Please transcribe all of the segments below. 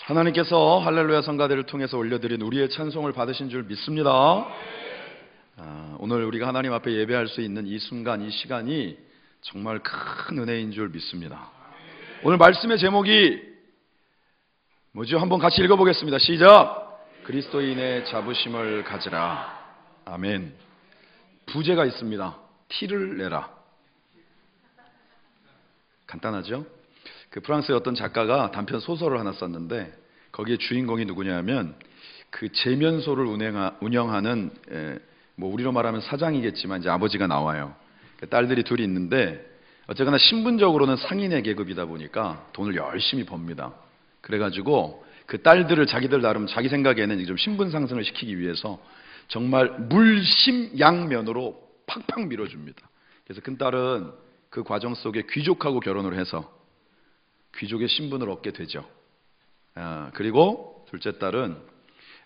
하나님께서 할렐루야 성가대를 통해서 올려드린 우리의 찬송을 받으신 줄 믿습니다. 오늘 우리가 하나님 앞에 예배할 수 있는 이 순간, 이 시간이 정말 큰 은혜인 줄 믿습니다. 오늘 말씀의 제목이 뭐죠? 한번 같이 읽어보겠습니다. 시작! 그리스도인의 자부심을 가지라. 아멘. 부제가 있습니다. 티를 내라. 간단하죠? 그 프랑스의 어떤 작가가 단편 소설을 하나 썼는데 거기에 주인공이 누구냐면 그 제면소를 운영하는 뭐 우리로 말하면 사장이겠지만 이제 아버지가 나와요. 딸들이 둘이 있는데 어쨌거나 신분적으로는 상인의 계급이다 보니까 돈을 열심히 법니다. 그래가지고 그 딸들을 자기들 나름 자기 생각에는 좀 신분 상승을 시키기 위해서 정말 물심양면으로 팍팍 밀어줍니다. 그래서 큰 딸은 그 과정 속에 귀족하고 결혼을 해서 귀족의 신분을 얻게 되죠. 그리고 둘째 딸은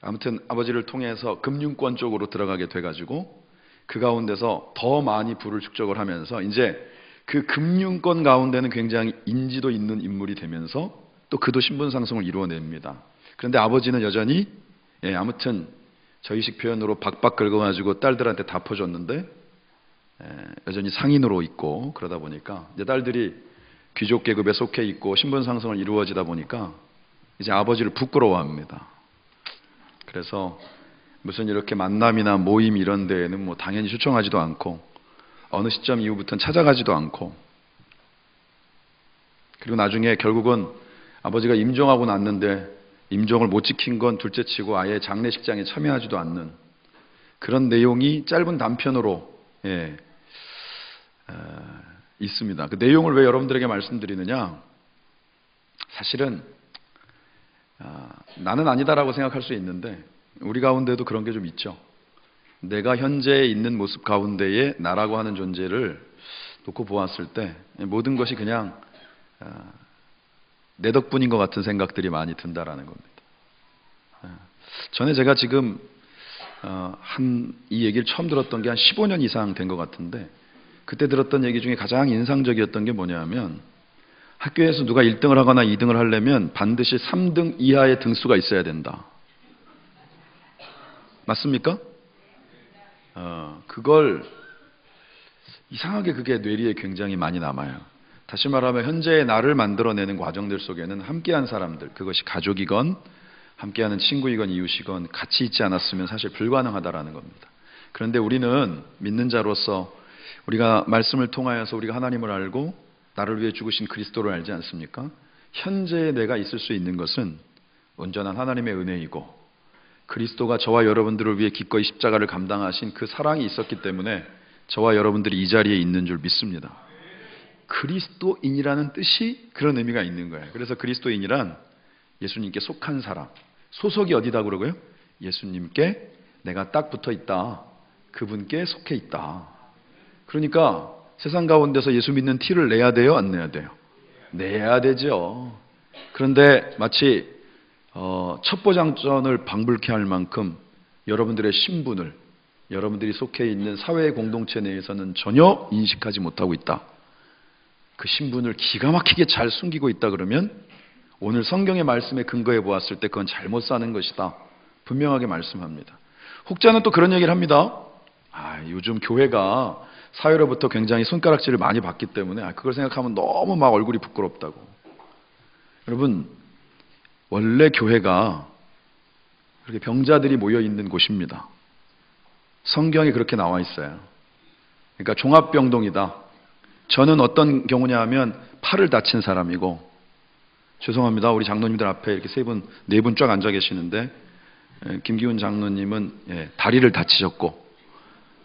아무튼 아버지를 통해서 금융권 쪽으로 들어가게 돼가지고 그 가운데서 더 많이 부를 축적을 하면서 이제 그 금융권 가운데는 굉장히 인지도 있는 인물이 되면서 또 그도 신분 상승을 이루어냅니다. 그런데 아버지는 여전히 아무튼 저희식 표현으로 박박 긁어가지고 딸들한테 다 퍼줬는데 여전히 상인으로 있고 그러다 보니까 이제 딸들이 귀족 계급에 속해 있고 신분 상승을 이루어지다 보니까 이제 아버지를 부끄러워합니다. 그래서 무슨 이렇게 만남이나 모임 이런 데에는 뭐 당연히 초청하지도 않고 어느 시점 이후부터는 찾아가지도 않고 그리고 나중에 결국은 아버지가 임종하고 났는데 임종을 못 지킨 건 둘째치고 아예 장례식장에 참여하지도 않는 그런 내용이 짧은 단편으로 있습니다. 그 내용을 왜 여러분들에게 말씀드리느냐? 사실은 나는 아니다라고 생각할 수 있는데 우리 가운데도 그런 게 좀 있죠. 내가 현재 있는 모습 가운데에 나라고 하는 존재를 놓고 보았을 때 모든 것이 그냥 내 덕분인 것 같은 생각들이 많이 든다라는 겁니다. 전에 제가 지금 이 얘기를 처음 들었던 게 한 15년 이상 된 것 같은데 그때 들었던 얘기 중에 가장 인상적이었던 게 뭐냐면 학교에서 누가 1등을 하거나 2등을 하려면 반드시 3등 이하의 등수가 있어야 된다. 맞습니까? 그걸 이상하게 그게 뇌리에 굉장히 많이 남아요. 다시 말하면 현재의 나를 만들어내는 과정들 속에는 함께한 사람들, 그것이 가족이건 함께하는 친구이건 이웃이건 같이 있지 않았으면 사실 불가능하다라는 겁니다. 그런데 우리는 믿는 자로서 우리가 말씀을 통하여서 우리가 하나님을 알고 나를 위해 죽으신 그리스도를 알지 않습니까? 현재의 내가 있을 수 있는 것은 온전한 하나님의 은혜이고 그리스도가 저와 여러분들을 위해 기꺼이 십자가를 감당하신 그 사랑이 있었기 때문에 저와 여러분들이 이 자리에 있는 줄 믿습니다. 그리스도인이라는 뜻이 그런 의미가 있는 거예요. 그래서 그리스도인이란 예수님께 속한 사람, 소속이 어디다 그러고요? 예수님께 내가 딱 붙어 있다. 그분께 속해 있다. 그러니까 세상 가운데서 예수 믿는 티를 내야 돼요? 안 내야 돼요? 내야 되죠. 그런데 마치 첩보장전을 방불케 할 만큼 여러분들의 신분을 여러분들이 속해 있는 사회 공동체 내에서는 전혀 인식하지 못하고 있다. 그 신분을 기가 막히게 잘 숨기고 있다 그러면 오늘 성경의 말씀에 근거해 보았을 때 그건 잘못 사는 것이다. 분명하게 말씀합니다. 혹자는 또 그런 얘기를 합니다. 요즘 교회가 사회로부터 굉장히 손가락질을 많이 받기 때문에 그걸 생각하면 너무 막 얼굴이 부끄럽다고. 여러분, 원래 교회가 그렇게 병자들이 모여있는 곳입니다. 성경에 그렇게 나와 있어요. 그러니까 종합병동이다. 저는 어떤 경우냐 하면 팔을 다친 사람이고, 죄송합니다. 우리 장로님들 앞에 이렇게 네 분 쫙 앉아 계시는데, 김기훈 장로님은 다리를 다치셨고,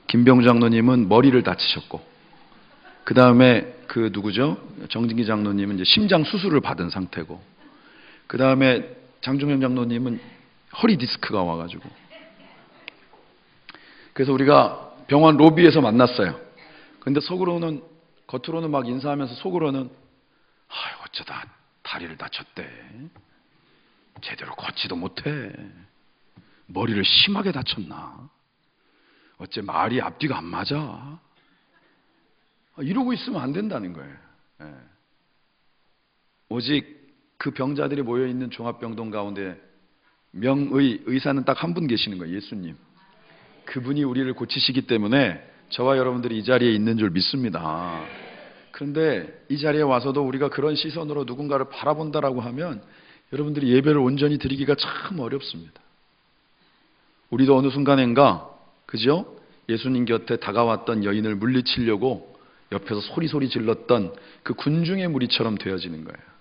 김병 장로님은 머리를 다치셨고, 그 다음에 그 누구죠? 정진기 장로님은 이제 심장 수술을 받은 상태고, 그 다음에 장중현 장로님은 허리 디스크가 와가지고, 그래서 우리가 병원 로비에서 만났어요. 근데 겉으로는 막 인사하면서 속으로는 어쩌다 다리를 다쳤대. 제대로 걷지도 못해. 머리를 심하게 다쳤나? 어째 말이 앞뒤가 안 맞아? 이러고 있으면 안 된다는 거예요. 오직 그 병자들이 모여있는 종합병동 가운데 의사는 딱 한 분 계시는 거예요. 예수님. 그분이 우리를 고치시기 때문에 저와 여러분들이 이 자리에 있는 줄 믿습니다. 그런데 이 자리에 와서도 우리가 그런 시선으로 누군가를 바라본다라고 하면 여러분들이 예배를 온전히 드리기가 참 어렵습니다. 우리도 어느 순간인가, 그죠? 예수님 곁에 다가왔던 여인을 물리치려고 옆에서 소리 질렀던 그 군중의 무리처럼 되어지는 거예요.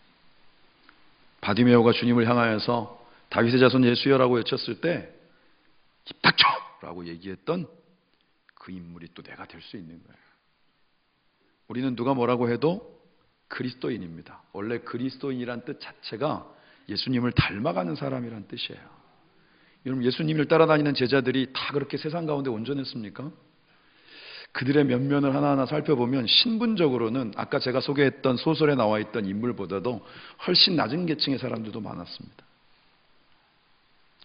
바디메오가 주님을 향하여서 다윗의 자손 예수여라고 외쳤을 때 입 닥쳐! 라고 얘기했던 그 인물이 또 내가 될 수 있는 거예요. 우리는 누가 뭐라고 해도 그리스도인입니다. 원래 그리스도인이란 뜻 자체가 예수님을 닮아가는 사람이란 뜻이에요. 여러분, 예수님을 따라다니는 제자들이 다 그렇게 세상 가운데 온전했습니까? 그들의 면면을 하나하나 살펴보면 신분적으로는 아까 제가 소개했던 소설에 나와 있던 인물보다도 훨씬 낮은 계층의 사람들도 많았습니다.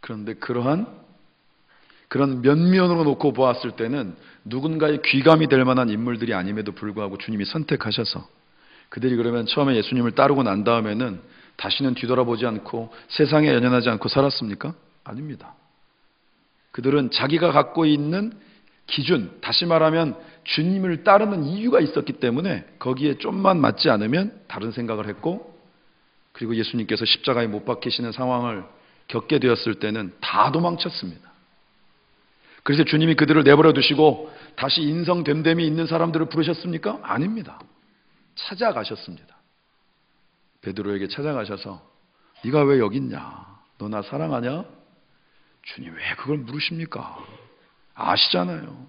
그런데 그런 면면으로 놓고 보았을 때는 누군가의 귀감이 될 만한 인물들이 아님에도 불구하고 주님이 선택하셔서 그들이 그러면 처음에 예수님을 따르고 난 다음에는 다시는 뒤돌아보지 않고 세상에 연연하지 않고 살았습니까? 아닙니다. 그들은 자기가 갖고 있는 기준, 다시 말하면 주님을 따르는 이유가 있었기 때문에 거기에 좀만 맞지 않으면 다른 생각을 했고, 그리고 예수님께서 십자가에 못 박히시는 상황을 겪게 되었을 때는 다 도망쳤습니다. 그래서 주님이 그들을 내버려 두시고 다시 인성됨됨이 있는 사람들을 부르셨습니까? 아닙니다. 찾아가셨습니다. 베드로에게 찾아가셔서 네가 왜 여기 있냐? 너 나 사랑하냐? 주님 왜 그걸 물으십니까? 아시잖아요.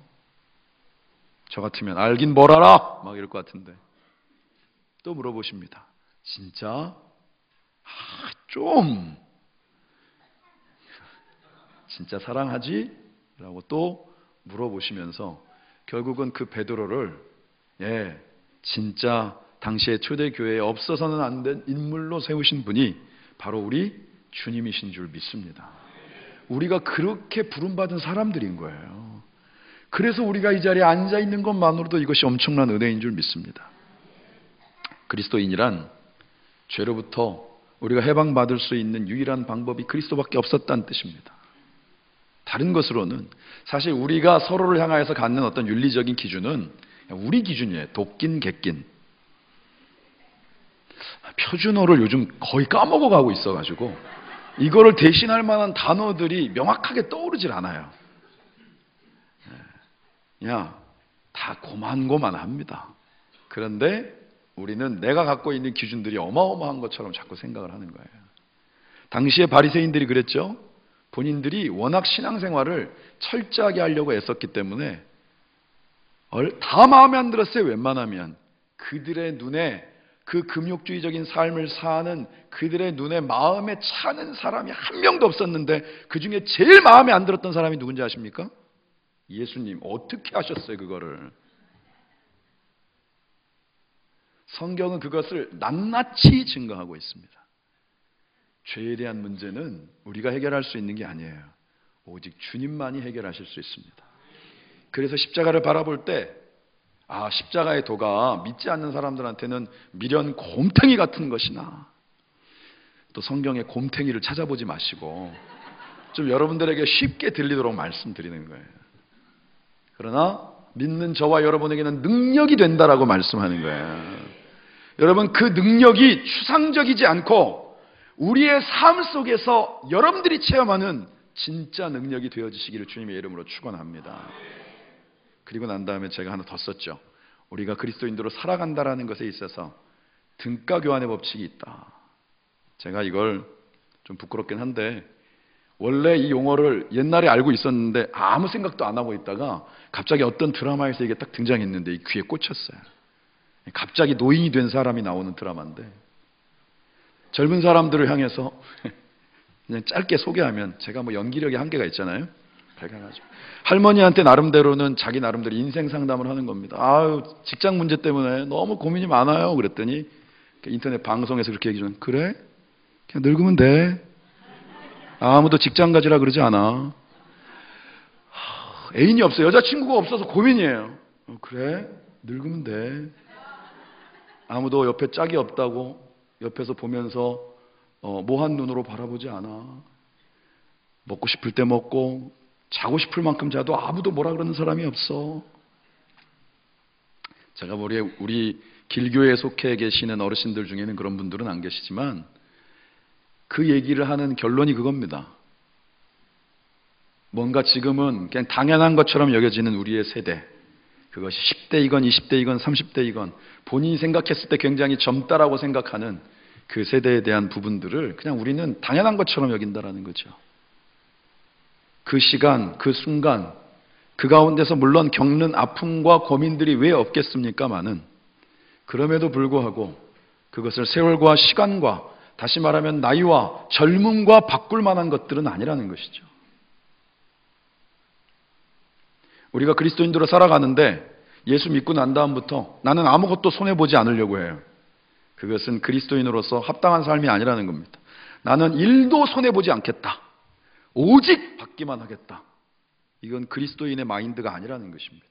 저 같으면 알긴 뭘 알아? 막 이럴 것 같은데 또 물어보십니다. 진짜? 좀 진짜 사랑하지? 라고 또 물어보시면서 결국은 그 베드로를 진짜 당시에 초대교회에 없어서는 안 된 인물로 세우신 분이 바로 우리 주님이신 줄 믿습니다. 우리가 그렇게 부름받은 사람들인 거예요. 그래서 우리가 이 자리에 앉아있는 것만으로도 이것이 엄청난 은혜인 줄 믿습니다. 그리스도인이란 죄로부터 우리가 해방받을 수 있는 유일한 방법이 그리스도밖에 없었다는 뜻입니다. 다른 것으로는 사실 우리가 서로를 향하여서 갖는 어떤 윤리적인 기준은 우리 기준이에요. 돕긴 객긴. 표준어를 요즘 거의 까먹어가고 있어가지고 이거를 대신할 만한 단어들이 명확하게 떠오르질 않아요. 그냥 다 고만고만합니다. 그런데 우리는 내가 갖고 있는 기준들이 어마어마한 것처럼 자꾸 생각을 하는 거예요. 당시에 바리새인들이 그랬죠. 본인들이 워낙 신앙생활을 철저하게 하려고 애썼기 때문에 다 마음에 안 들었어요. 웬만하면 그들의 눈에 그 금욕주의적인 삶을 사는 그들의 눈에 마음에 차는 사람이 한 명도 없었는데 그 중에 제일 마음에 안 들었던 사람이 누군지 아십니까? 예수님. 어떻게 하셨어요 그거를? 성경은 그것을 낱낱이 증거하고 있습니다. 죄에 대한 문제는 우리가 해결할 수 있는 게 아니에요. 오직 주님만이 해결하실 수 있습니다. 그래서 십자가를 바라볼 때 십자가의 도가 믿지 않는 사람들한테는 미련 곰탱이 같은 것이나, 또 성경의 곰탱이를 찾아보지 마시고 좀 여러분들에게 쉽게 들리도록 말씀드리는 거예요. 그러나 믿는 저와 여러분에게는 능력이 된다라고 말씀하는 거예요. 여러분, 그 능력이 추상적이지 않고 우리의 삶 속에서 여러분들이 체험하는 진짜 능력이 되어지시기를 주님의 이름으로 축원합니다. 그리고 난 다음에 제가 하나 더 썼죠. 우리가 그리스도인으로 살아간다라는 것에 있어서 등가 교환의 법칙이 있다. 제가 이걸 좀 부끄럽긴 한데 원래 이 용어를 옛날에 알고 있었는데 아무 생각도 안 하고 있다가 갑자기 어떤 드라마에서 이게 딱 등장했는데 이 귀에 꽂혔어요. 갑자기 노인이 된 사람이 나오는 드라마인데 젊은 사람들을 향해서 그냥 짧게 소개하면, 제가 뭐 연기력에 한계가 있잖아요. 발견하죠. 할머니한테 나름대로는 자기 나름대로 인생 상담을 하는 겁니다. 직장 문제 때문에 너무 고민이 많아요. 그랬더니 인터넷 방송에서 그렇게 얘기하면, 그래? 그냥 늙으면 돼. 아무도 직장 가지라 그러지 않아. 애인이 없어. 여자친구가 없어서 고민이에요. 그래? 늙으면 돼. 아무도 옆에 짝이 없다고 옆에서 보면서 모한 눈으로 바라보지 않아. 먹고 싶을 때 먹고 자고 싶을 만큼 자도 아무도 뭐라 그러는 사람이 없어. 제가 보기에 우리 길교에 속해 계시는 어르신들 중에는 그런 분들은 안 계시지만 그 얘기를 하는 결론이 그겁니다. 뭔가 지금은 그냥 당연한 것처럼 여겨지는 우리의 세대, 그것이 10대이건 20대이건 30대이건 본인이 생각했을 때 굉장히 젊다라고 생각하는 그 세대에 대한 부분들을 그냥 우리는 당연한 것처럼 여긴다라는 거죠. 그 시간, 그 순간, 그 가운데서 물론 겪는 아픔과 고민들이 왜 없겠습니까마는, 그럼에도 불구하고 그것을 세월과 시간과 다시 말하면 나이와 젊음과 바꿀 만한 것들은 아니라는 것이죠. 우리가 그리스도인으로 살아가는데 예수 믿고 난 다음부터 나는 아무것도 손해보지 않으려고 해요. 그것은 그리스도인으로서 합당한 삶이 아니라는 겁니다. 나는 일도 손해보지 않겠다. 오직 받기만 하겠다. 이건 그리스도인의 마인드가 아니라는 것입니다.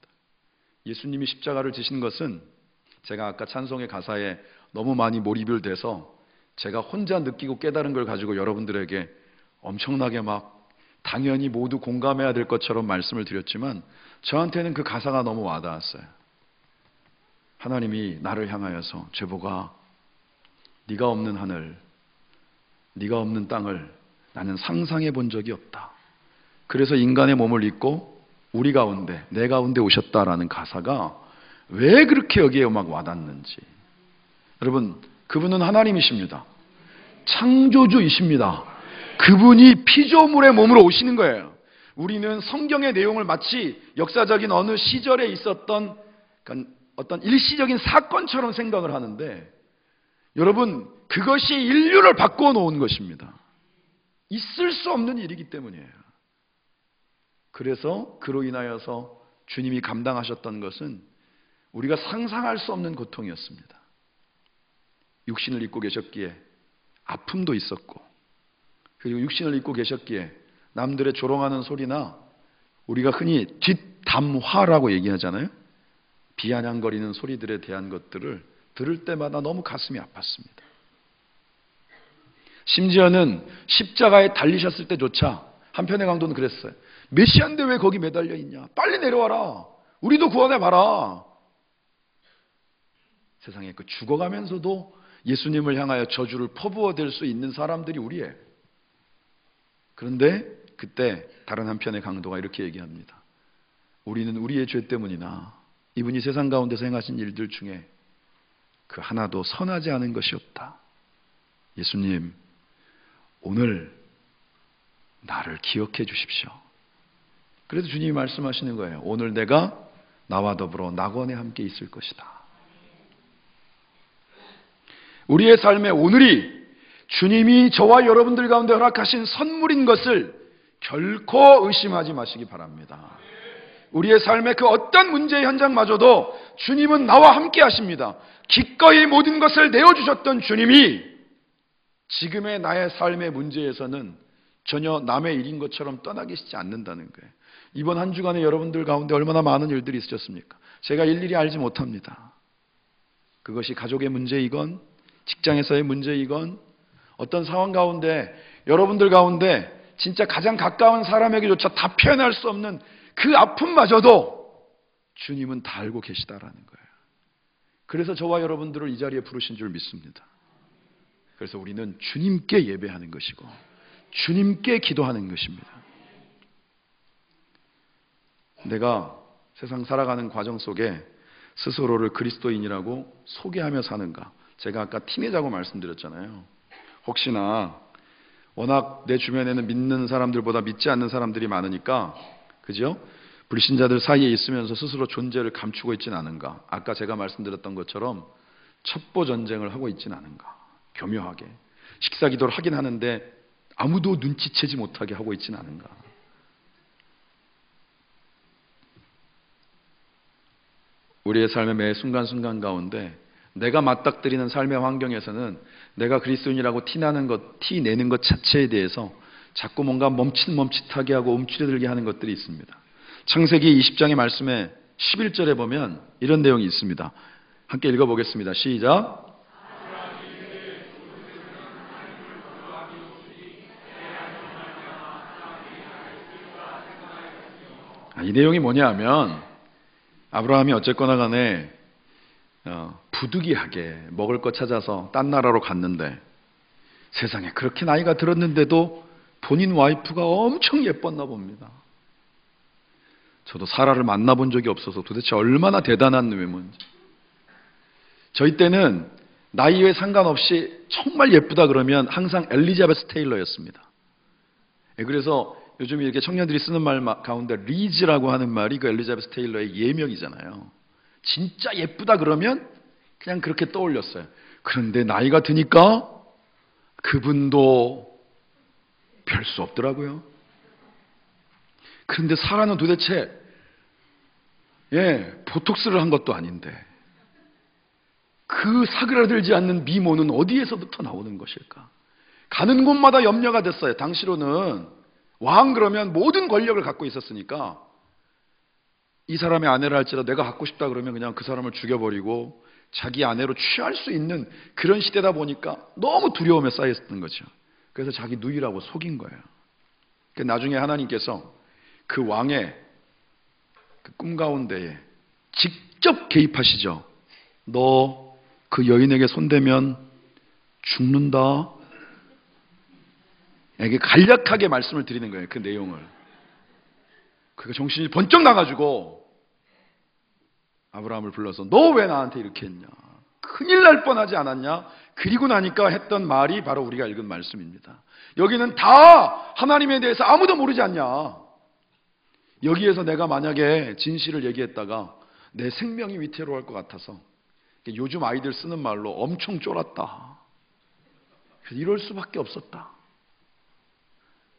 예수님이 십자가를 지신 것은 제가 아까 찬송의 가사에 너무 많이 몰입을 돼서 제가 혼자 느끼고 깨달은 걸 가지고 여러분들에게 엄청나게 막 당연히 모두 공감해야 될 것처럼 말씀을 드렸지만 저한테는 그 가사가 너무 와닿았어요. 하나님이 나를 향하여서 죄보가 네가 없는 하늘, 네가 없는 땅을 나는 상상해 본 적이 없다. 그래서 인간의 몸을 입고 우리 가운데, 내 가운데 오셨다라는 가사가 왜 그렇게 여기에 막 와닿는지. 여러분, 그분은 하나님이십니다. 창조주이십니다. 그분이 피조물의 몸으로 오시는 거예요. 우리는 성경의 내용을 마치 역사적인 어느 시절에 있었던 어떤 일시적인 사건처럼 생각을 하는데, 여러분, 그것이 인류를 바꾸어 놓은 것입니다. 있을 수 없는 일이기 때문이에요. 그래서 그로 인하여서 주님이 감당하셨던 것은 우리가 상상할 수 없는 고통이었습니다. 육신을 입고 계셨기에 아픔도 있었고, 그리고 육신을 입고 계셨기에 남들의 조롱하는 소리나 우리가 흔히 뒷담화라고 얘기하잖아요. 비아냥거리는 소리들에 대한 것들을 들을 때마다 너무 가슴이 아팠습니다. 심지어는 십자가에 달리셨을 때조차 한편의 강도는 그랬어요. 메시아인데 왜 거기 매달려 있냐? 빨리 내려와라. 우리도 구원해봐라. 세상에 그 죽어가면서도 예수님을 향하여 저주를 퍼부어댈 수 있는 사람들이 우리예요. 그런데 그때 다른 한편의 강도가 이렇게 얘기합니다. 우리는 우리의 죄 때문이나 이분이 세상 가운데서 행하신 일들 중에 그 하나도 선하지 않은 것이 없다. 예수님, 오늘 나를 기억해 주십시오. 그래서 주님이 말씀하시는 거예요. 오늘 내가 나와 더불어 낙원에 함께 있을 것이다. 우리의 삶의 오늘이 주님이 저와 여러분들 가운데 허락하신 선물인 것을 결코 의심하지 마시기 바랍니다. 우리의 삶의 그 어떤 문제의 현장마저도 주님은 나와 함께 하십니다. 기꺼이 모든 것을 내어주셨던 주님이 지금의 나의 삶의 문제에서는 전혀 남의 일인 것처럼 떠나 계시지 않는다는 거예요. 이번 한 주간에 여러분들 가운데 얼마나 많은 일들이 있으셨습니까? 제가 일일이 알지 못합니다. 그것이 가족의 문제이건 직장에서의 문제이건 어떤 상황 가운데 여러분들 가운데 진짜 가장 가까운 사람에게조차 다 표현할 수 없는 그 아픔마저도 주님은 다 알고 계시다라는 거예요. 그래서 저와 여러분들을 이 자리에 부르신 줄 믿습니다. 그래서 우리는 주님께 예배하는 것이고 주님께 기도하는 것입니다. 내가 세상 살아가는 과정 속에 스스로를 그리스도인이라고 소개하며 사는가? 제가 아까 티내자고 말씀드렸잖아요. 혹시나 워낙 내 주변에는 믿는 사람들보다 믿지 않는 사람들이 많으니까, 그죠? 불신자들 사이에 있으면서 스스로 존재를 감추고 있지는 않은가? 아까 제가 말씀드렸던 것처럼 첩보 전쟁을 하고 있지는 않은가? 교묘하게 식사 기도를 하긴 하는데 아무도 눈치채지 못하게 하고 있지는 않은가? 우리의 삶의 매 순간순간 가운데 내가 맞닥뜨리는 삶의 환경에서는 내가 그리스도인이라고 티내는 것 자체에 대해서 자꾸 뭔가 멈칫멈칫하게 하고 움츠러들게 하는 것들이 있습니다. 창세기 20장의 말씀에 11절에 보면 이런 내용이 있습니다. 함께 읽어보겠습니다. 시작. 이 내용이 뭐냐하면 아브라함이 어쨌거나 간에 부득이하게 먹을 것 찾아서 딴 나라로 갔는데 세상에 그렇게 나이가 들었는데도 본인 와이프가 엄청 예뻤나 봅니다. 저도 사라를 만나본 적이 없어서 도대체 얼마나 대단한 외모인지. 저희 때는 나이에 상관없이 정말 예쁘다 그러면 항상 엘리자베스 테일러였습니다. 그래서 요즘 이렇게 청년들이 쓰는 말 가운데 리즈라고 하는 말이 그 엘리자베스 테일러의 예명이잖아요. 진짜 예쁘다 그러면 그냥 그렇게 떠올렸어요. 그런데 나이가 드니까 그분도 별 수 없더라고요. 그런데 사라는 도대체 보톡스를 한 것도 아닌데 그 사그라들지 않는 미모는 어디에서부터 나오는 것일까? 가는 곳마다 염려가 됐어요. 당시로는 왕 그러면 모든 권력을 갖고 있었으니까 이 사람의 아내를 할지라도 내가 갖고 싶다 그러면 그냥 그 사람을 죽여버리고 자기 아내로 취할 수 있는 그런 시대다 보니까 너무 두려움에 쌓였던 거죠. 그래서 자기 누이라고 속인 거예요. 나중에 하나님께서 그 왕의 그 꿈 가운데에 직접 개입하시죠. 너 그 여인에게 손대면 죽는다. 이게 간략하게 말씀을 드리는 거예요. 그 내용을. 그가 정신이 번쩍 나가지고 아브라함을 불러서 너 왜 나한테 이렇게 했냐? 큰일 날 뻔하지 않았냐? 그리고 나니까 했던 말이 바로 우리가 읽은 말씀입니다. 여기는 다 하나님에 대해서 아무도 모르지 않냐? 여기에서 내가 만약에 진실을 얘기했다가 내 생명이 위태로울 것 같아서 요즘 아이들 쓰는 말로 엄청 쫄았다. 이럴 수밖에 없었다.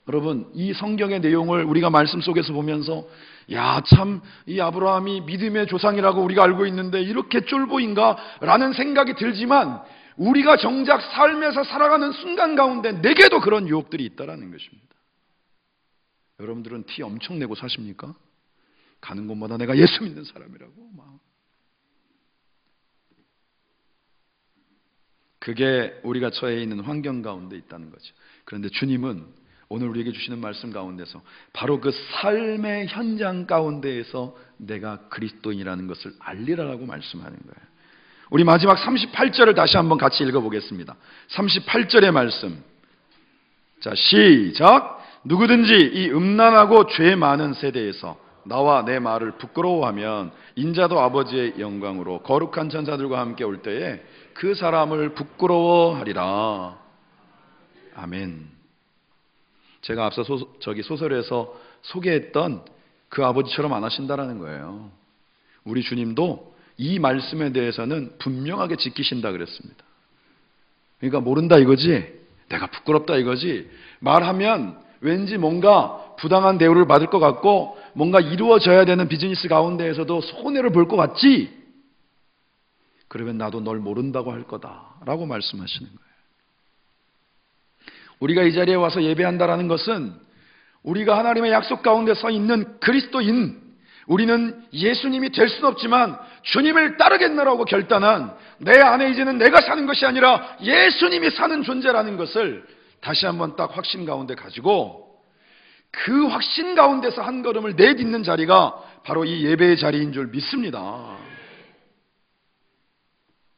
여러분, 이 성경의 내용을 우리가 말씀 속에서 보면서 야, 참 이 아브라함이 믿음의 조상이라고 우리가 알고 있는데 이렇게 쫄보인가? 라는 생각이 들지만 우리가 정작 삶에서 살아가는 순간 가운데 내게도 그런 유혹들이 있다라는 것입니다. 여러분들은 티 엄청 내고 사십니까? 가는 곳마다 내가 예수 믿는 사람이라고 막. 그게 우리가 처해 있는 환경 가운데 있다는 거죠. 그런데 주님은 오늘 우리에게 주시는 말씀 가운데서 바로 그 삶의 현장 가운데에서 내가 그리스도인이라는 것을 알리라라고 말씀하는 거예요. 우리 마지막 38절을 다시 한번 같이 읽어보겠습니다. 38절의 말씀. 자, 시작. 누구든지 이 음란하고 죄 많은 세대에서 나와 내 말을 부끄러워하면 인자도 아버지의 영광으로 거룩한 천사들과 함께 올 때에 그 사람을 부끄러워하리라. 아멘. 제가 앞서 소설에서 소개했던 그 아버지처럼 안 하신다라는 거예요. 우리 주님도 이 말씀에 대해서는 분명하게 지키신다 그랬습니다. 그러니까 모른다 이거지, 내가 부끄럽다 이거지, 말하면 왠지 뭔가 부당한 대우를 받을 것 같고 뭔가 이루어져야 되는 비즈니스 가운데에서도 손해를 볼 것 같지? 그러면 나도 널 모른다고 할 거다라고 말씀하시는 거예요. 우리가 이 자리에 와서 예배한다라는 것은 우리가 하나님의 약속 가운데 서 있는 그리스도인, 우리는 예수님이 될 수는 없지만 주님을 따르겠노라고 결단한 내 안에 이제는 내가 사는 것이 아니라 예수님이 사는 존재라는 것을 다시 한번 딱 확신 가운데 가지고 그 확신 가운데서 한 걸음을 내딛는 자리가 바로 이 예배의 자리인 줄 믿습니다.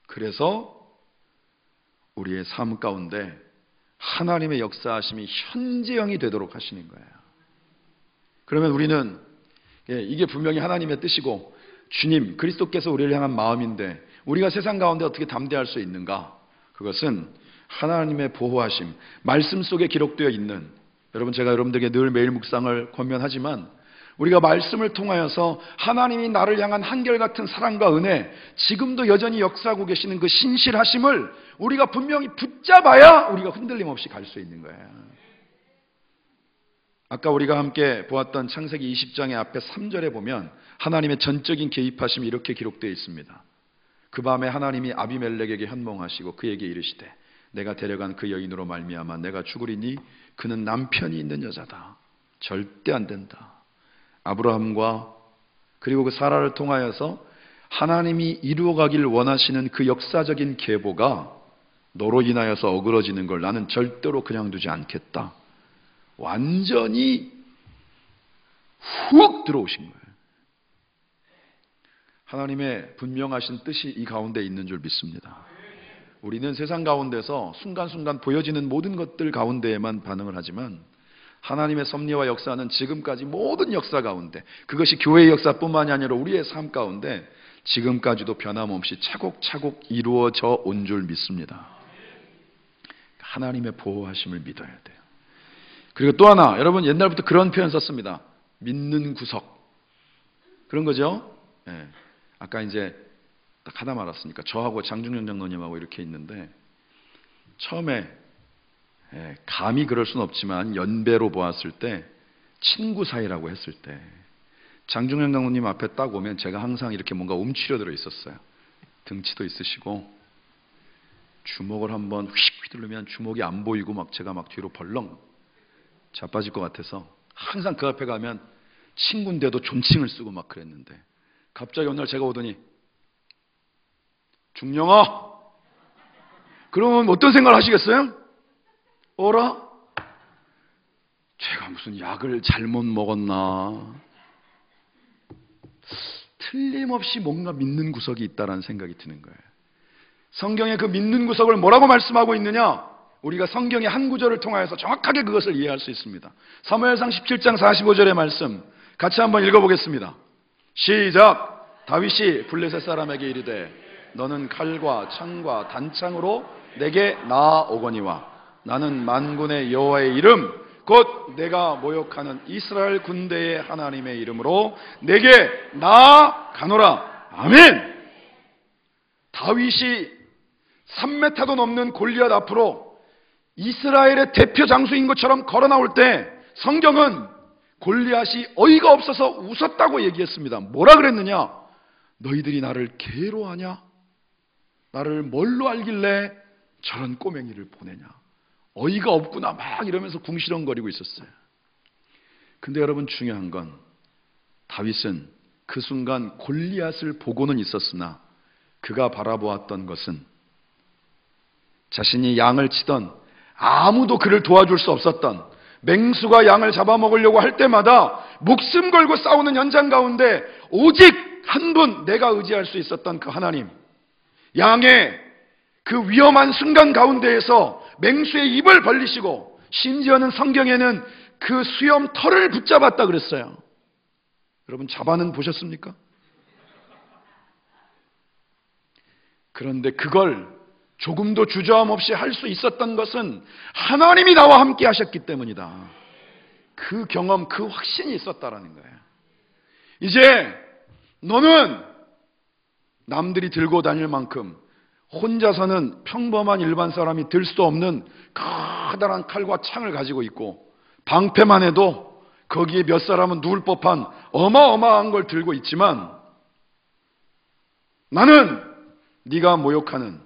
그래서 우리의 삶 가운데 하나님의 역사하심이 현재형이 되도록 하시는 거예요. 그러면 우리는 이게 분명히 하나님의 뜻이고 주님 그리스도께서 우리를 향한 마음인데 우리가 세상 가운데 어떻게 담대할 수 있는가? 그것은 하나님의 보호하심, 말씀 속에 기록되어 있는, 여러분 제가 여러분들에게 늘 매일 묵상을 권면하지만 우리가 말씀을 통하여서 하나님이 나를 향한 한결같은 사랑과 은혜, 지금도 여전히 역사하고 계시는 그 신실하심을 우리가 분명히 붙잡아야 우리가 흔들림 없이 갈 수 있는 거예요. 아까 우리가 함께 보았던 창세기 20장의 앞에 3절에 보면 하나님의 전적인 개입하심이 이렇게 기록되어 있습니다. 그 밤에 하나님이 아비멜렉에게 현몽하시고 그에게 이르시되 내가 데려간 그 여인으로 말미암아 내가 죽으리니 그는 남편이 있는 여자다. 절대 안 된다. 아브라함과 그리고 그 사라를 통하여서 하나님이 이루어가길 원하시는 그 역사적인 계보가 너로 인하여서 어그러지는 걸 나는 절대로 그냥 두지 않겠다. 완전히 훅 들어오신 거예요. 하나님의 분명하신 뜻이 이 가운데 있는 줄 믿습니다. 우리는 세상 가운데서 순간순간 보여지는 모든 것들 가운데에만 반응을 하지만 하나님의 섭리와 역사는 지금까지 모든 역사 가운데, 그것이 교회의 역사뿐만이 아니라 우리의 삶 가운데 지금까지도 변함없이 차곡차곡 이루어져 온 줄 믿습니다. 하나님의 보호하심을 믿어야 돼요. 그리고 또 하나, 여러분 옛날부터 그런 표현 썼습니다. 믿는 구석. 그런 거죠. 예. 아까 이제 딱 하나 말았으니까 저하고 장중영 장로님하고 이렇게 있는데, 처음에 감히 그럴 수는 없지만 연배로 보았을 때 친구 사이라고 했을 때 장중영 장로님 앞에 딱 오면 제가 항상 이렇게 뭔가 움츠려 들어 있었어요. 등치도 있으시고 주먹을 한번 휙 휘두르면 주먹이 안 보이고 막 제가 막 뒤로 벌렁 자빠질 것 같아서 항상 그 앞에 가면 친구인데도 존칭을 쓰고 막 그랬는데, 갑자기 어느 날 제가 오더니 중령아, 그러면 어떤 생각을 하시겠어요? 어라? 제가 무슨 약을 잘못 먹었나? 틀림없이 뭔가 믿는 구석이 있다라는 생각이 드는 거예요. 성경에 그 믿는 구석을 뭐라고 말씀하고 있느냐? 우리가 성경의 한 구절을 통하여서 정확하게 그것을 이해할 수 있습니다. 사무엘상 17장 45절의 말씀 같이 한번 읽어보겠습니다. 시작. 다윗이 블레셋 사람에게 이르되 너는 칼과 창과 단창으로 내게 나아오거니와 나는 만군의 여호와의 이름 곧 내가 모욕하는 이스라엘 군대의 하나님의 이름으로 내게 나아가노라. 아멘. 다윗이 3m도 넘는 골리앗 앞으로 이스라엘의 대표 장수인 것처럼 걸어 나올 때 성경은 골리앗이 어이가 없어서 웃었다고 얘기했습니다. 뭐라 그랬느냐? 너희들이 나를 개로 하냐? 나를 뭘로 알길래 저런 꼬맹이를 보내냐? 어이가 없구나 막 이러면서 궁시렁거리고 있었어요. 근데 여러분 중요한 건 다윗은 그 순간 골리앗을 보고는 있었으나 그가 바라보았던 것은 자신이 양을 치던 아무도 그를 도와줄 수 없었던 맹수가 양을 잡아먹으려고 할 때마다 목숨 걸고 싸우는 현장 가운데 오직 한 분 내가 의지할 수 있었던 그 하나님, 양의 그 위험한 순간 가운데에서 맹수의 입을 벌리시고 심지어는 성경에는 그 수염 털을 붙잡았다 그랬어요. 여러분 자반은 보셨습니까? 그런데 그걸 조금도 주저함 없이 할 수 있었던 것은 하나님이 나와 함께 하셨기 때문이다. 그 경험, 그 확신이 있었다라는 거예요. 이제 너는 남들이 들고 다닐 만큼 혼자서는 평범한 일반 사람이 들 수 없는 커다란 칼과 창을 가지고 있고, 방패만 해도 거기에 몇 사람은 누울 법한 어마어마한 걸 들고 있지만, 나는 네가 모욕하는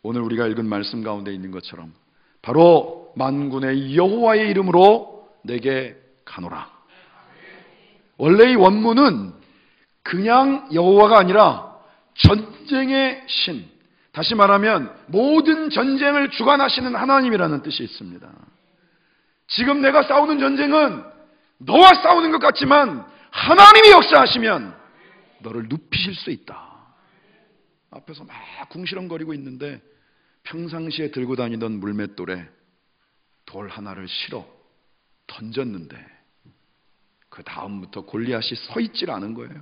오늘 우리가 읽은 말씀 가운데 있는 것처럼 바로 만군의 여호와의 이름으로 내게 가노라. 원래 이 원문은 그냥 여호와가 아니라 전쟁의 신, 다시 말하면 모든 전쟁을 주관하시는 하나님이라는 뜻이 있습니다. 지금 내가 싸우는 전쟁은 너와 싸우는 것 같지만 하나님이 역사하시면 너를 눕히실 수 있다. 앞에서 막 궁시렁거리고 있는데 평상시에 들고 다니던 물맷돌에 돌 하나를 실어 던졌는데 그 다음부터 골리앗이 서 있질 않은 거예요.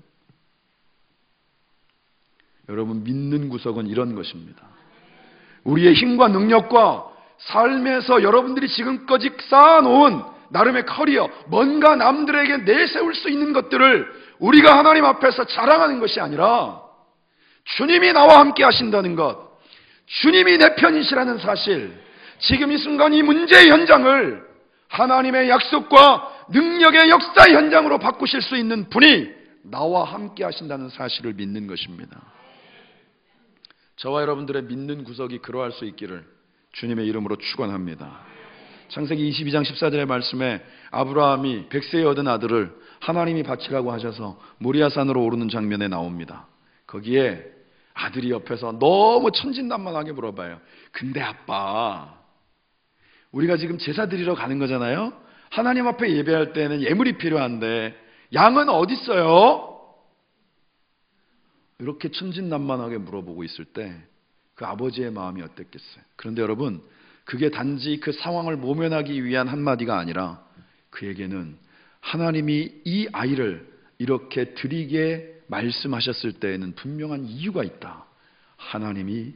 여러분 믿는 구석은 이런 것입니다. 우리의 힘과 능력과 삶에서 여러분들이 지금까지 쌓아놓은 나름의 커리어, 뭔가 남들에게 내세울 수 있는 것들을 우리가 하나님 앞에서 자랑하는 것이 아니라 주님이 나와 함께 하신다는 것, 주님이 내 편이시라는 사실, 지금 이 순간 이 문제의 현장을 하나님의 약속과 능력의 역사의 현장으로 바꾸실 수 있는 분이 나와 함께 하신다는 사실을 믿는 것입니다. 저와 여러분들의 믿는 구석이 그러할 수 있기를 주님의 이름으로 축원합니다. 창세기 22장 14절의 말씀에 아브라함이 100세에 얻은 아들을 하나님이 바치라고 하셔서 모리아산으로 오르는 장면에 나옵니다. 거기에 아들이 옆에서 너무 천진난만하게 물어봐요. 근데 아빠, 우리가 지금 제사 드리러 가는 거잖아요. 하나님 앞에 예배할 때는 예물이 필요한데 양은 어디 있어요? 이렇게 천진난만하게 물어보고 있을 때 그 아버지의 마음이 어땠겠어요? 그런데 여러분, 그게 단지 그 상황을 모면하기 위한 한마디가 아니라 그에게는 하나님이 이 아이를 이렇게 드리게 말씀하셨을 때에는 분명한 이유가 있다. 하나님이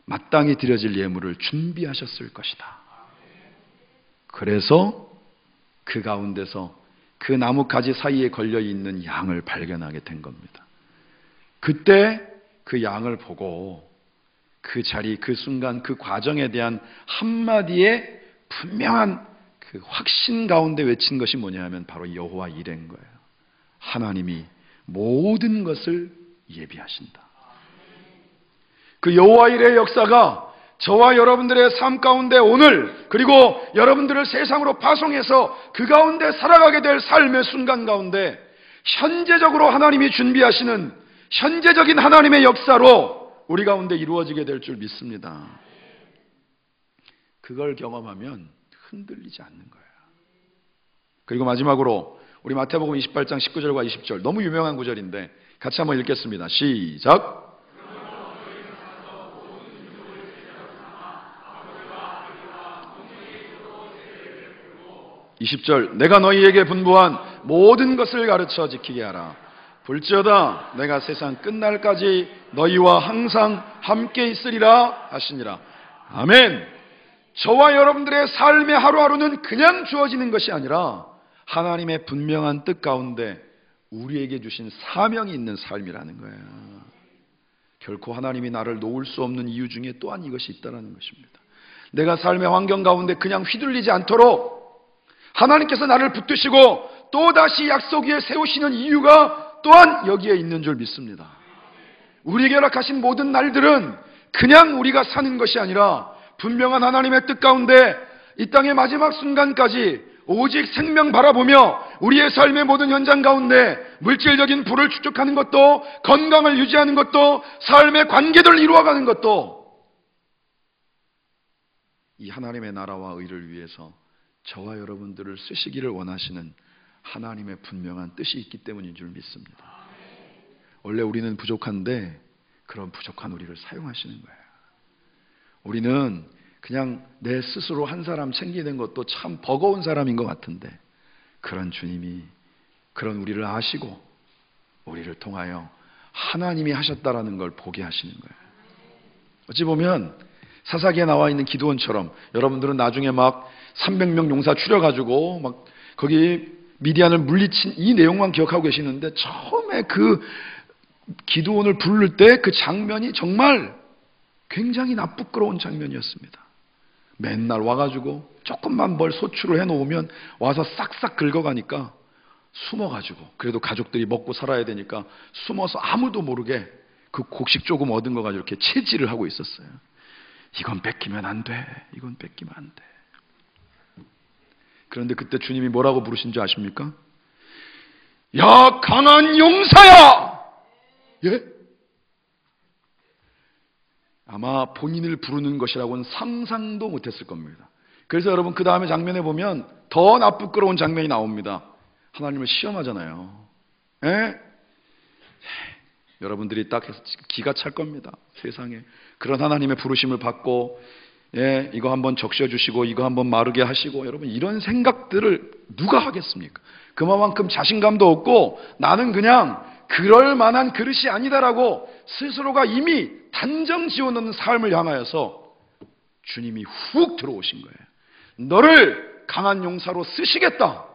마땅히 드려질 예물을 준비하셨을 것이다. 그래서 그 가운데서 그 나뭇가지 사이에 걸려있는 양을 발견하게 된 겁니다. 그때 그 양을 보고 그 자리, 그 순간, 그 과정에 대한 한마디의 분명한 그 확신 가운데 외친 것이 뭐냐 하면 바로 여호와 이레인 거예요. 하나님이 모든 것을 예비하신다. 그 여호와 이레의 역사가 저와 여러분들의 삶 가운데 오늘, 그리고 여러분들을 세상으로 파송해서 그 가운데 살아가게 될 삶의 순간 가운데 현재적으로 하나님이 준비하시는 현재적인 하나님의 역사로 우리 가운데 이루어지게 될 줄 믿습니다. 그걸 경험하면 흔들리지 않는 거예요. 그리고 마지막으로 우리 마태복음 28장 19절과 20절, 너무 유명한 구절인데 같이 한번 읽겠습니다. 시작. 20절, 내가 너희에게 분부한 모든 것을 가르쳐 지키게 하라. 볼지어다 내가 세상 끝날까지 너희와 항상 함께 있으리라 하시니라. 아멘. 저와 여러분들의 삶의 하루하루는 그냥 주어지는 것이 아니라 하나님의 분명한 뜻 가운데 우리에게 주신 사명이 있는 삶이라는 거예요. 결코 하나님이 나를 놓을 수 없는 이유 중에 또한 이것이 있다는 것입니다. 내가 삶의 환경 가운데 그냥 휘둘리지 않도록 하나님께서 나를 붙드시고 또다시 약속 위에 세우시는 이유가 또한 여기에 있는 줄 믿습니다. 우리에게 허락하신 모든 날들은 그냥 우리가 사는 것이 아니라 분명한 하나님의 뜻 가운데 이 땅의 마지막 순간까지 오직 생명 바라보며 우리의 삶의 모든 현장 가운데 물질적인 부를 축적하는 것도, 건강을 유지하는 것도, 삶의 관계들을 이루어가는 것도 이 하나님의 나라와 의를 위해서 저와 여러분들을 쓰시기를 원하시는 하나님의 분명한 뜻이 있기 때문인 줄 믿습니다. 원래 우리는 부족한데 그런 부족한 우리를 사용하시는 거예요. 우리는 그냥 내 스스로 한 사람 챙기는 것도 참 버거운 사람인 것 같은데 그런 주님이 그런 우리를 아시고 우리를 통하여 하나님이 하셨다라는 걸 보게 하시는 거예요. 어찌 보면 사사기에 나와 있는 기드온처럼 여러분들은 나중에 막 300명 용사 추려가지고 막 거기 미디안을 물리친 이 내용만 기억하고 계시는데 처음에 그 기드온을 부를 때 그 장면이 정말 굉장히 나쁘끄러운 장면이었습니다. 맨날 와가지고 조금만 뭘 소출을 해놓으면 와서 싹싹 긁어가니까 숨어가지고, 그래도 가족들이 먹고 살아야 되니까 숨어서 아무도 모르게 그 곡식 조금 얻은 거 가지고 이렇게 채질을 하고 있었어요. 이건 뺏기면 안 돼. 이건 뺏기면 안 돼. 그런데 그때 주님이 뭐라고 부르신 줄 아십니까? 야, 강한 용사야! 예? 아마 본인을 부르는 것이라고는 상상도 못했을 겁니다. 그래서 여러분 그 다음에 장면에 보면 더 나쁘끄러운 장면이 나옵니다. 하나님을 시험하잖아요. 예? 여러분들이 딱 기가 찰 겁니다. 세상에 그런 하나님의 부르심을 받고, 예, 이거 한번 적셔주시고 이거 한번 마르게 하시고, 여러분 이런 생각들을 누가 하겠습니까? 그만큼 자신감도 없고 나는 그냥 그럴 만한 그릇이 아니다라고 스스로가 이미 단정 지어놓는 삶을 향하여서 주님이 훅 들어오신 거예요. 너를 강한 용사로 쓰시겠다.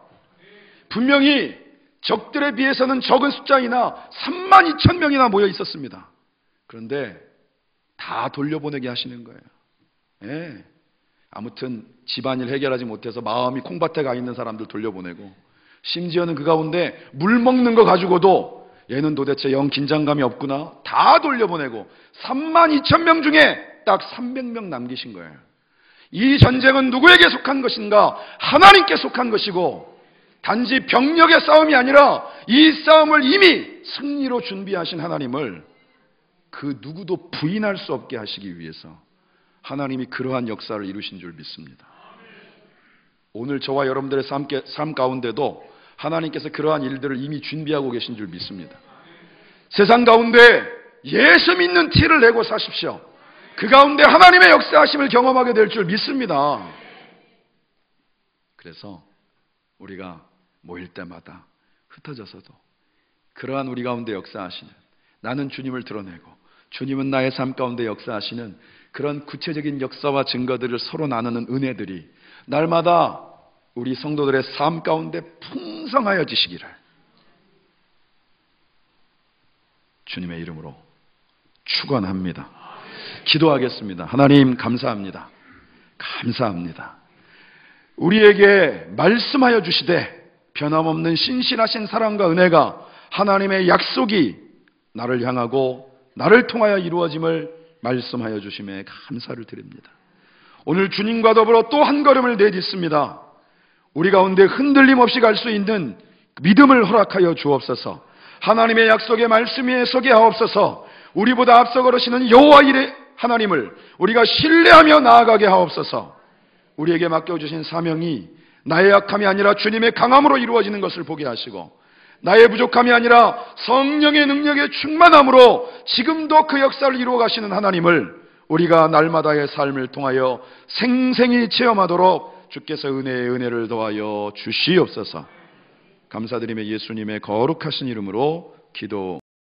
분명히 적들에 비해서는 적은 숫자이나 32,000명이나 모여 있었습니다. 그런데 다 돌려보내게 하시는 거예요. 예. 아무튼 집안일 해결하지 못해서 마음이 콩밭에 가 있는 사람들 돌려보내고, 심지어는 그 가운데 물 먹는 거 가지고도 얘는 도대체 영 긴장감이 없구나 다 돌려보내고 32,000명 중에 딱 300명 남기신 거예요. 이 전쟁은 누구에게 속한 것인가? 하나님께 속한 것이고, 단지 병력의 싸움이 아니라 이 싸움을 이미 승리로 준비하신 하나님을 그 누구도 부인할 수 없게 하시기 위해서 하나님이 그러한 역사를 이루신 줄 믿습니다. 오늘 저와 여러분들의 삶 가운데도 하나님께서 그러한 일들을 이미 준비하고 계신 줄 믿습니다. 세상 가운데 예수 믿는 티를 내고 사십시오. 그 가운데 하나님의 역사하심을 경험하게 될 줄 믿습니다. 그래서 우리가 모일 때마다 흩어져서도 그러한 우리 가운데 역사하시는, 나는 주님을 드러내고 주님은 나의 삶 가운데 역사하시는 그런 구체적인 역사와 증거들을 서로 나누는 은혜들이 날마다 우리 성도들의 삶 가운데 풍성하여지시기를 주님의 이름으로 축원합니다. 기도하겠습니다. 하나님 감사합니다. 감사합니다. 우리에게 말씀하여 주시되 변함없는 신실하신 사랑과 은혜가, 하나님의 약속이 나를 향하고 나를 통하여 이루어짐을 말씀하여 주심에 감사를 드립니다. 오늘 주님과 더불어 또 한 걸음을 내딛습니다. 우리 가운데 흔들림 없이 갈 수 있는 믿음을 허락하여 주옵소서. 하나님의 약속의 말씀에 서게 하옵소서. 우리보다 앞서 걸으시는 여호와 이레 하나님을 우리가 신뢰하며 나아가게 하옵소서. 우리에게 맡겨주신 사명이 나의 약함이 아니라 주님의 강함으로 이루어지는 것을 보게 하시고, 나의 부족함이 아니라 성령의 능력의 충만함으로 지금도 그 역사를 이루어 가시는 하나님을 우리가 날마다의 삶을 통하여 생생히 체험하도록 주께서 은혜의 은혜를 더하여 주시옵소서. 감사드리며 예수님의 거룩하신 이름으로 기도